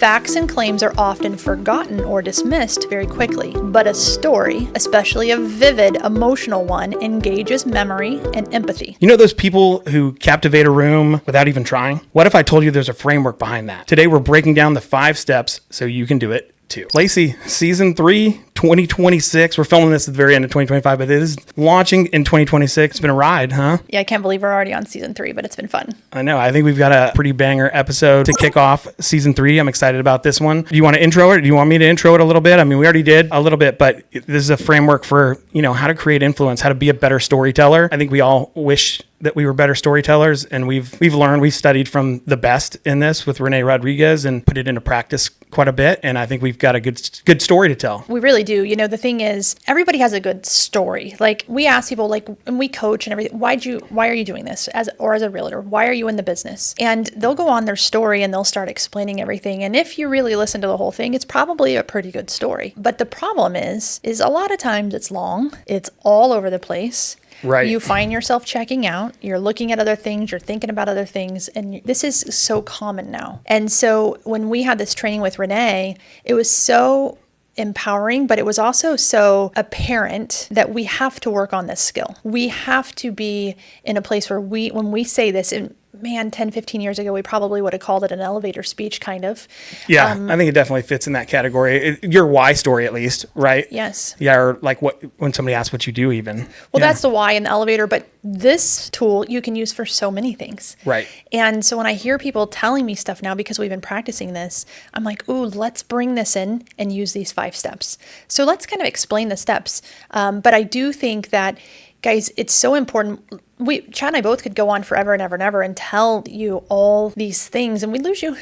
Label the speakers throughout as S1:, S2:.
S1: Facts and claims are often forgotten or dismissed very quickly, but a story, especially a vivid, emotional one, engages memory and empathy.
S2: You know those people who captivate a room without even trying? What if I told you there's a framework behind that? Today we're breaking down the 5 steps so you can do it too. Lacey, season 3, 2026. We're filming this at the very end of 2025, but it is launching in 2026. It's been a ride, huh?
S1: Yeah, I can't believe we're already on season 3, but it's been fun.
S2: I know. I think we've got a pretty banger episode to kick off season 3. I'm excited about this one. Do you want to intro it? Do you want me to intro it a little bit? I mean, we already did a little bit, but this is a framework for, how to create influence, how to be a better storyteller. I think we all wish that we were better storytellers, and we've learned, we've studied from the best in this with Renee Rodriguez and put it into practice quite a bit. And I think we've got a good story to tell.
S1: We really do. The thing is, everybody has a good story. Like, we ask people, and we coach and everything, why are you doing this as a realtor? Why are you in the business? And they'll go on their story and they'll start explaining everything. And if you really listen to the whole thing, it's probably a pretty good story. But the problem is a lot of times it's long, it's all over the place.
S2: Right.
S1: You find yourself checking out, you're looking at other things, you're thinking about other things, and this is so common now. And so when we had this training with Renee, it was so empowering, but it was also so apparent that we have to work on this skill. We have to be in a place where when we say this, and 10, 15 years ago, we probably would have called it an elevator speech, kind of.
S2: Yeah, I think it definitely fits in that category. Your why story, at least, right?
S1: Yes.
S2: Yeah, or like when somebody asks what you do even.
S1: Well, that's the why in the elevator, but this tool you can use for so many things.
S2: Right.
S1: And so when I hear people telling me stuff now, because we've been practicing this, I'm like, ooh, let's bring this in and use these 5 steps. So let's kind of explain the steps. But I do think that, guys, it's so important. Chad and I both could go on forever and ever and ever and tell you all these things, and we'd lose you.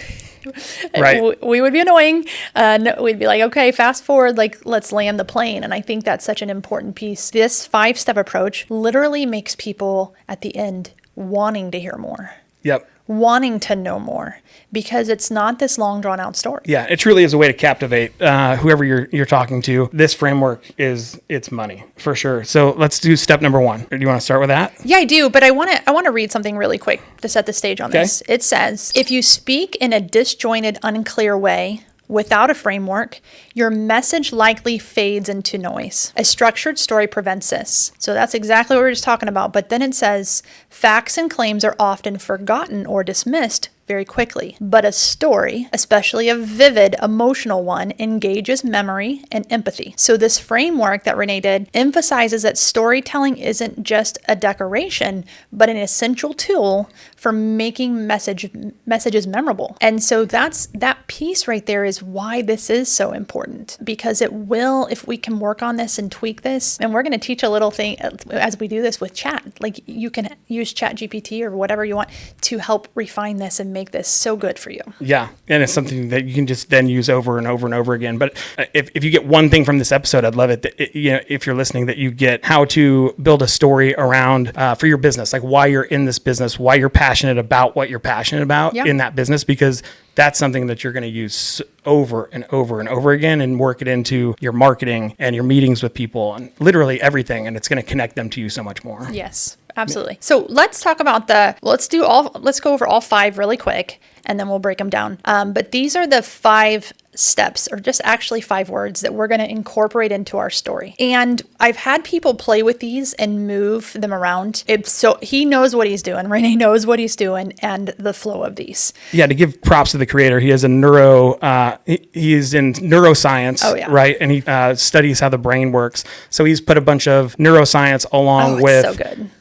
S2: Right.
S1: We would be annoying. We'd be like, okay, fast forward, let's land the plane. And I think that's such an important piece. This 5-step approach literally makes people at the end wanting to hear more.
S2: Yep.
S1: Wanting to know more, because it's not this long drawn out story.
S2: Yeah, it truly is a way to captivate whoever you're talking to. This framework it's money for sure. So let's do step number 1. Do you want to start with that?
S1: Yeah, I do, but I want to read something really quick to set the stage on this. It says, if you speak in a disjointed, unclear way, without a framework, your message likely fades into noise. A structured story prevents this. So that's exactly what we were just talking about. But then it says, facts and claims are often forgotten or dismissed very quickly, but a story, especially a vivid, emotional one, engages memory and empathy. So this framework that Renee did emphasizes that storytelling isn't just a decoration, but an essential tool for making messages memorable. And so that piece right there is why this is so important, because it will, if we can work on this and tweak this, and we're going to teach a little thing as we do this with chat. Like, you can use ChatGPT or whatever you want to help refine this and make this so good for you.
S2: Yeah, and it's something that you can just then use over and over and over again. But if you get one thing from this episode, I'd love it that, if you're listening, that you get how to build a story around for your business, like why you're in this business, why you're passionate about what you're passionate about in that business, because that's something that you're going to use over and over and over again and work it into your marketing and your meetings with people and literally everything. And it's going to connect them to you so much more.
S1: Yes, absolutely. So let's talk about let's go over all 5 really quick, and then we'll break them down. But these are the 5 steps, or just actually 5 words that we're going to incorporate into our story. And I've had people play with these and move them around. So he knows what he's doing. Renee knows what he's doing, and the flow of these.
S2: Yeah, to give props to the creator, he has he's in neuroscience, right? And he studies how the brain works. So he's put a bunch of neuroscience along with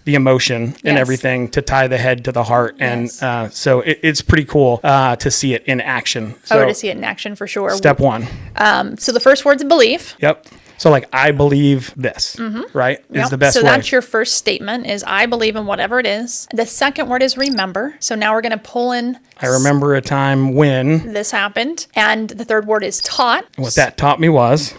S2: the emotion and everything to tie the head to the heart. And so it's pretty cool to see it in action. So,
S1: to see it in action for sure.
S2: Step 1.
S1: So the first word's belief.
S2: Yep. So like, I believe this, right? Is the best way.
S1: So that's your first statement, is I believe in whatever it is. The second word is remember. So now we're going to pull in.
S2: I remember a time when
S1: this happened. And the third word is taught.
S2: What that taught me was,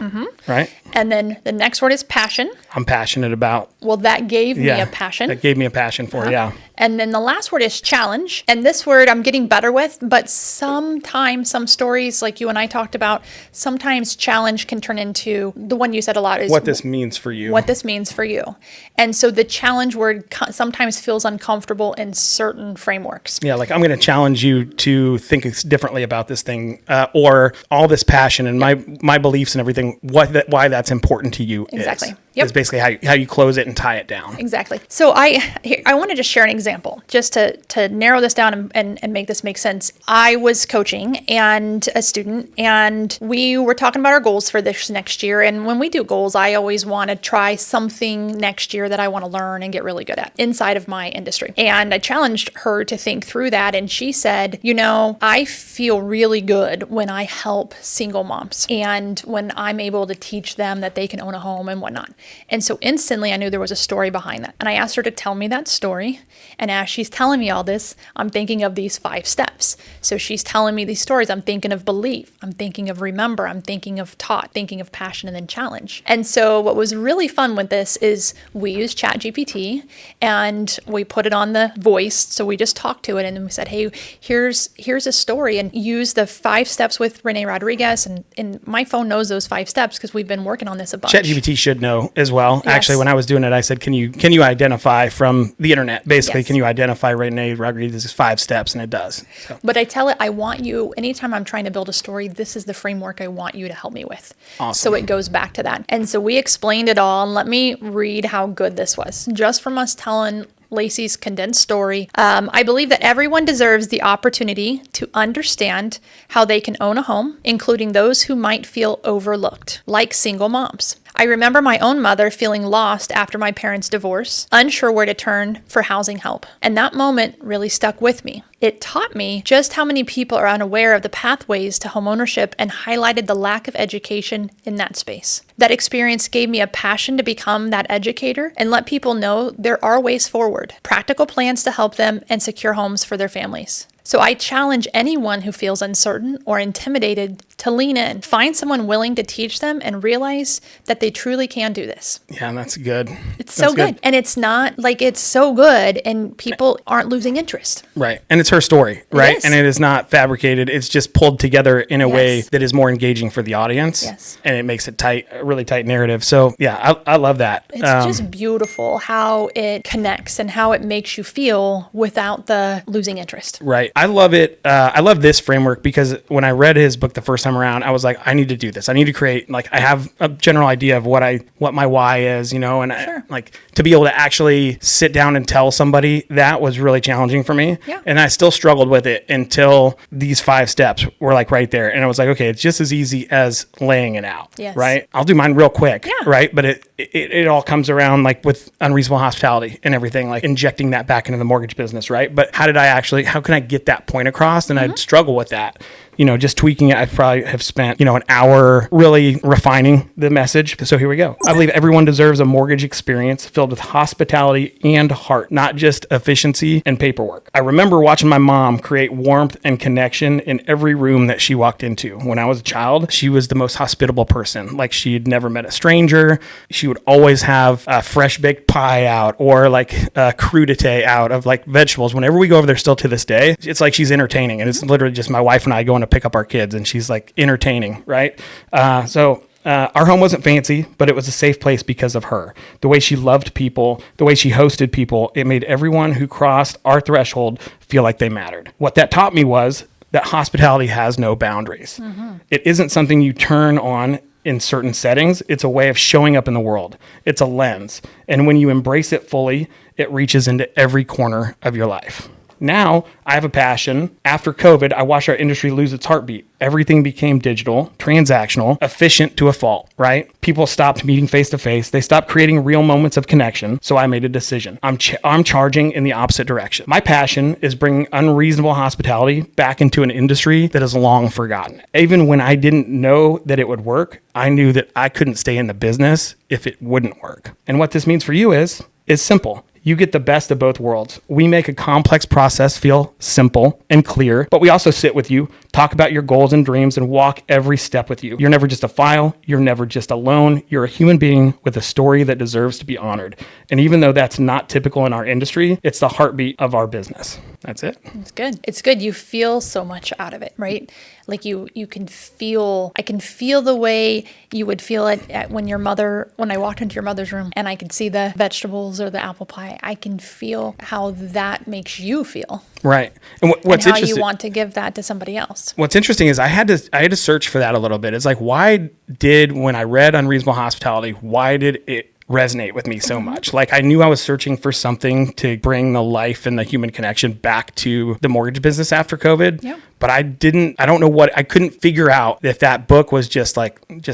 S2: right?
S1: And then the next word is passion.
S2: I'm passionate about.
S1: Well, that gave me a passion.
S2: That gave me a passion for, yeah.
S1: And then the last word is challenge. And this word I'm getting better with, but sometimes some stories like you and I talked about, sometimes challenge can turn into the one you said a lot is
S2: what this means for you.
S1: What this means for you. And so the challenge word sometimes feels uncomfortable in certain frameworks.
S2: Yeah, like I'm going to challenge you to think differently about this thing, or all this passion and my beliefs and everything, why that's important to you.
S1: Exactly.
S2: Is basically how you close it and tie it down.
S1: Exactly. So I want to just share an example just to narrow this down and make this make sense. I was coaching and a student, and we were talking about our goals for this next year. And when we do goals, I always want to try something next year that I want to learn and get really good at inside of my industry. And I challenged her to think through that. And she said, I feel really good when I help single moms and when I'm able to teach them that they can own a home and whatnot. And so instantly I knew there was a story behind that. And I asked her to tell me that story. And as she's telling me all this, I'm thinking of these 5 steps. So she's telling me these stories. I'm thinking of belief. I'm thinking of remember. I'm thinking of taught, thinking of passion, and then challenge. And so what was really fun with this is we used ChatGPT and we put it on the voice. So we just talked to it and then we said, hey, here's a story, and use the 5 steps with Renee Rodriguez. And my phone knows those 5 steps because we've been working on this a bunch.
S2: ChatGPT should know as well. Yes. Actually, when I was doing it, I said, can you identify from the internet? Basically, can you identify Renee Rodriguez's 5 steps? And it does. So.
S1: But I tell it, I want you, anytime I'm trying to build a story, this is the framework I want you to help me with.
S2: Awesome.
S1: So it goes back to that. And so we explained it all. And let me read how good this was. Just from us telling Lacey's condensed story. I believe that everyone deserves the opportunity to understand how they can own a home, including those who might feel overlooked, like single moms. I remember my own mother feeling lost after my parents' divorce, unsure where to turn for housing help. And that moment really stuck with me. It taught me just how many people are unaware of the pathways to homeownership and highlighted the lack of education in that space. That experience gave me a passion to become that educator and let people know there are ways forward, practical plans to help them and secure homes for their families. So I challenge anyone who feels uncertain or intimidated to lean in, find someone willing to teach them, and realize that they truly can do this.
S2: Yeah, that's good.
S1: It's so good. And it's not like it's so good and people aren't losing interest.
S2: Right. And it's her story, right? And it is not fabricated. It's just pulled together in a way that is more engaging for the audience.
S1: Yes.
S2: And it makes it a really tight narrative. So yeah, I love that.
S1: It's just beautiful how it connects and how it makes you feel without the losing interest.
S2: Right. I love it. I love this framework because when I read his book the first time around, I was like, I need to do this. I need to create, I have a general idea of what my why is, and
S1: Sure.
S2: to be able to actually sit down and tell somebody, that was really challenging for me.
S1: Yeah.
S2: And I still struggled with it until these 5 steps were right there. And I was like, okay, it's just as easy as laying it out.
S1: Yes.
S2: Right. I'll do mine real quick.
S1: Yeah.
S2: Right. But it all comes around with unreasonable hospitality and everything, injecting that back into the mortgage business. Right. But how can I get that point across? And I'd struggle with that. Just tweaking it, I'd probably have spent, an hour really refining the message. So here we go. I believe everyone deserves a mortgage experience filled with hospitality and heart, not just efficiency and paperwork. I remember watching my mom create warmth and connection in every room that she walked into. When I was a child, she was the most hospitable person. She'd never met a stranger. She would always have a fresh baked pie out or a crudité out of vegetables. Whenever we go over there still to this day, it's like she's entertaining. And it's literally just my wife and I going to pick up our kids and she's entertaining, right? So our home wasn't fancy, but it was a safe place because of her. The way she loved people, the way she hosted people, it made everyone who crossed our threshold feel like they mattered. What that taught me was that hospitality has no boundaries. Mm-hmm. It isn't something you turn on in certain settings. It's a way of showing up in the world. It's a lens. And when you embrace it fully, it reaches into every corner of your life. Now I have a passion. After COVID, I watched our industry lose its heartbeat. Everything became digital, transactional, efficient to a fault, right? People stopped meeting face to face. They stopped creating real moments of connection. So I made a decision. I'm charging in the opposite direction. My passion is bringing unreasonable hospitality back into an industry that is long forgotten. Even when I didn't know that it would work, I knew that I couldn't stay in the business if it wouldn't work. And what this means for you is simple. You get the best of both worlds. We make a complex process feel simple and clear, but we also sit with you talk about your goals and dreams, and walk every step with you. You're never just a file. You're never just alone. You're a human being with a story that deserves to be honored. And even though that's not typical in our industry, it's the heartbeat of our business. That's it.
S1: It's good. It's good. You feel so much out of it, right? Like you can feel, I can feel the way you would feel it when I walked into your mother's room and I could see the vegetables or the apple pie. I can feel how that makes you feel.
S2: Right. And what's
S1: and how
S2: interesting,
S1: you want to give that to somebody else.
S2: What's interesting is I had to search for that a little bit. It's like, when I read Unreasonable Hospitality, why did it resonate with me so much? Like, I knew I was searching for something to bring the life and the human connection back to the mortgage business after COVID.
S1: Yeah.
S2: But I couldn't figure out if that book was just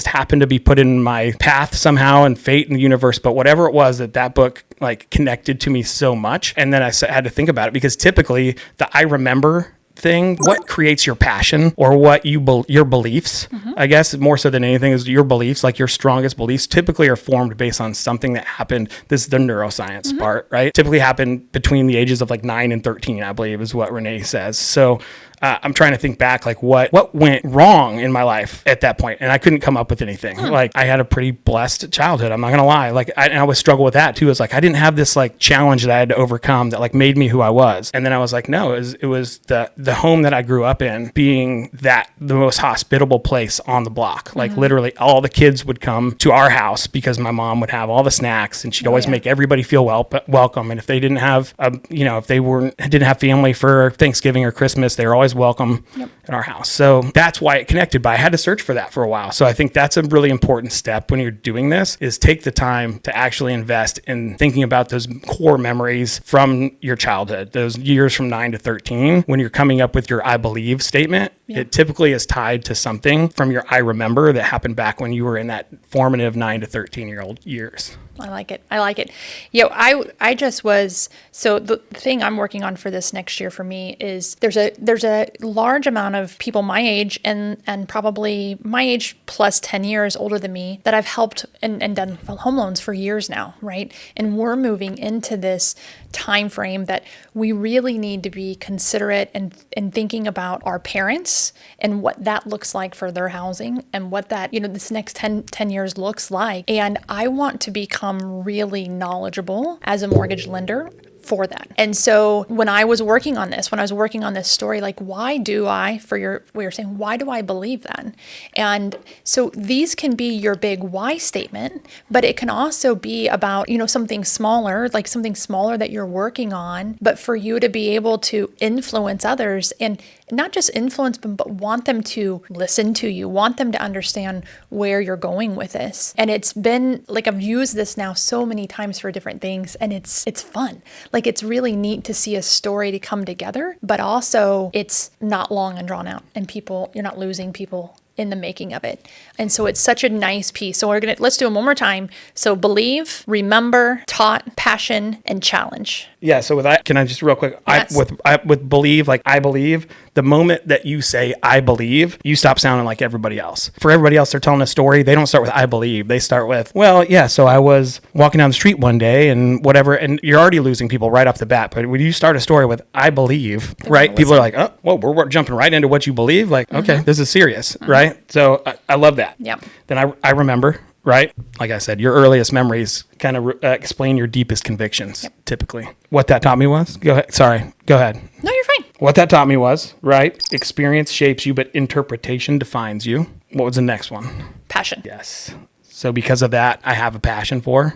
S2: happened to be put in my path somehow and fate in the universe. But whatever it was, that book like connected to me so much. And then I had to think about it, because typically I remember thing, what creates your passion or what your beliefs, I guess more so than anything, is your beliefs. Like, your strongest beliefs typically are formed based on something that happened. This is the neuroscience part, right? Typically happened between the ages of like 9 and 13, I believe, is what Renee says. So I'm trying to think back, like what went wrong in my life at that point, and I couldn't come up with anything. Like, I had a pretty blessed childhood. I'm not gonna lie. Like, I always struggle with that too. It's like I didn't have this like challenge that I had to overcome that like made me who I was. And then I was like, no, it was the home that I grew up in being the most hospitable place on the block. Like, literally, all the kids would come to our house because my mom would have all the snacks, and she'd always make everybody feel welcome. And if they didn't have, if they didn't have family for Thanksgiving or Christmas, they were always welcome in our house. So that's why it connected, but I had to search for that for a while. So I think that's a really important step when you're doing this, is take the time to actually invest in thinking about those core memories from your childhood, those years from 9 to 13. When you're coming up with your I believe statement, it typically is tied to something from your I remember that happened back when you were in that formative 9 to 13-year-old years.
S1: I like it. I just was, so the thing I'm working on for this next year for me is there's a large amount of people my age and probably my age plus 10 years older than me that I've helped and done home loans for years now, right? And we're moving into this time frame that we really need to be considerate and thinking about our parents and what that looks like for their housing and what that, this next 10 years looks like. And I want to become really knowledgeable as a mortgage lender for that. And so when I was working on this story, like, why do I, we were saying, why do I believe that? And so these can be your big why statement, but it can also be about, something smaller that you're working on, but for you to be able to influence others, and not just influence them, but want them to listen to you, want them to understand where you're going with this. And it's been like, I've used this now so many times for different things, and it's fun. Like, it's really neat to see a story to come together, but also it's not long and drawn out, and you're not losing people in the making of it. And so it's such a nice piece. So let's do them one more time. So believe, remember, taught, passion, and challenge.
S2: Yeah. So with that, can I just real quick,
S1: Yes.
S2: with believe, like I believe, the moment that you say, I believe, you stop sounding like everybody else. For everybody else, they're telling a story. They don't start with, I believe. They start with, well, yeah, so I was walking down the street one day and whatever, and you're already losing people right off the bat. But when you start a story with, I believe, right? People are like, oh, well, we're jumping right into what you believe. Like, okay, this is serious, right? So I love that.
S1: Yep.
S2: Then I remember, right? Like I said, your earliest memories kind of explain your deepest convictions, typically. What that taught me was, go ahead. Sorry, go ahead.
S1: No, you're fine.
S2: What that taught me was, right? Experience shapes you, but interpretation defines you. What was the next one?
S1: Passion.
S2: Yes. So because of that, I have a passion for.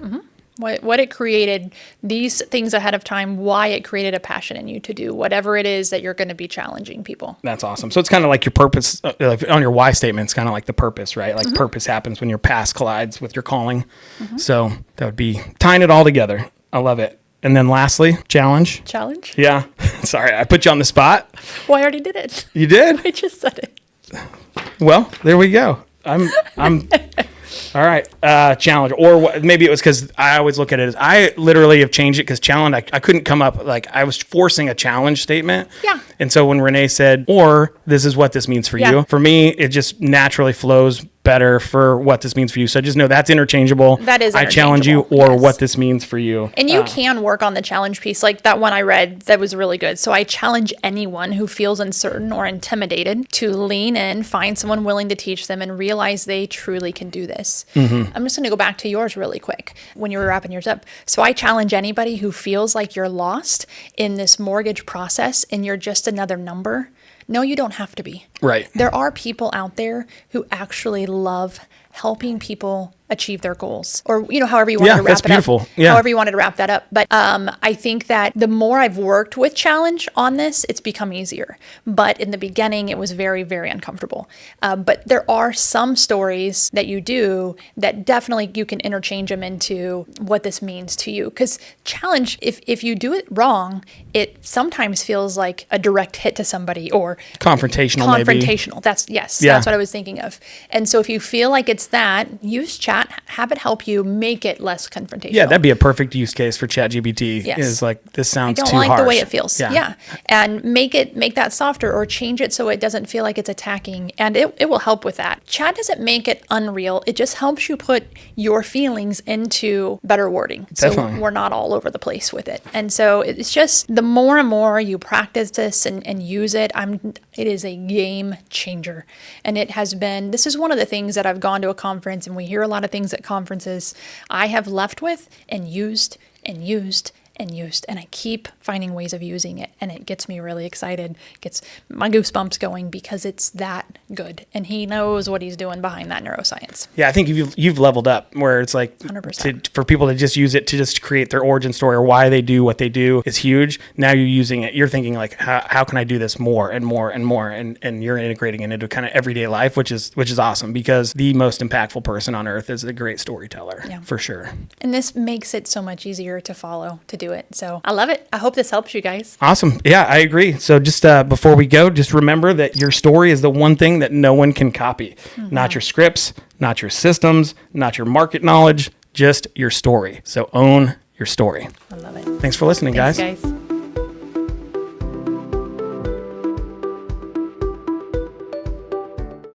S1: What it created, these things ahead of time, why it created a passion in you to do whatever it is that you're going to be challenging people.
S2: That's awesome. So it's kind of like your purpose, like on your why statement, it's kind of like the purpose, right? Like purpose happens when your past collides with your calling. So that would be tying it all together. I love it. And then lastly, challenge.
S1: Challenge?
S2: Yeah. Sorry, I put you on the spot.
S1: Well, I already did it.
S2: You did?
S1: I just said it.
S2: Well, there we go. I'm all right. Challenge, or maybe it was because I always look at it as, I literally have changed it because challenge, I couldn't come up, like I was forcing a challenge statement.
S1: Yeah.
S2: And so when Renee said, or this is what this means for you, for me, it just naturally flows better for what this means for you. So just know that's interchangeable.
S1: That is
S2: I challenge you, or
S1: yes.
S2: what this means for you.
S1: And you can work on the challenge piece. Like that one I read, that was really good. So I challenge anyone who feels uncertain or intimidated to lean in, find someone willing to teach them, and realize they truly can do this. I'm just going to go back to yours really quick when you were wrapping yours up. So I challenge anybody who feels like you're lost in this mortgage process and you're just another number. No, you don't have to be.
S2: Right.
S1: There are people out there who actually love helping people achieve their goals, or however you wanted to wrap
S2: that's
S1: it
S2: beautiful.
S1: up.
S2: Yeah.
S1: However you wanted to wrap that up. But I think that the more I've worked with challenge on this, it's become easier. But in the beginning, it was very, very uncomfortable. But there are some stories that you do that definitely you can interchange them into what this means to you. Because challenge, if you do it wrong, it sometimes feels like a direct hit to somebody, or
S2: confrontational. Maybe.
S1: That's what I was thinking of. And so if you feel like it's that, use chat, have it help you make it less confrontational.
S2: Yeah, that'd be a perfect use case for ChatGPT.
S1: Yes.
S2: Is like, this sounds too
S1: I don't like
S2: harsh.
S1: the way it feels. Yeah. And make that softer, or change it so it doesn't feel like it's attacking. And it will help with that. Chat doesn't make it unreal. It just helps you put your feelings into better wording.
S2: Definitely.
S1: So we're not all over the place with it. And so it's just the more and more you practice this and use it, it is a game changer. And this is one of the things that I've gone to a conference, and we hear a lot of things at conferences, I have left with and used and used and used, and I keep finding ways of using it, and it gets me really excited, gets my goosebumps going, because it's that good, and he knows what he's doing behind that neuroscience.
S2: Yeah, I think you've leveled up, where it's like
S1: 100%.
S2: For people to just use it to just create their origin story, or why they do what they do, is huge. Now you're using it, you're thinking like, how can I do this more and more and more, and you're integrating it into kind of everyday life, which is awesome, because the most impactful person on earth is a great storyteller.
S1: Yeah.
S2: For sure.
S1: And this makes it so much easier to follow, to do it. So I love it. I hope this helps you guys.
S2: Awesome. Yeah, I agree. So just before we go, just remember that your story is the one thing that no one can copy. Not your scripts, not your systems, not your market knowledge, just your story. So own your story.
S1: I love it.
S2: Thanks for listening,
S1: Thanks,
S2: guys.
S1: guys.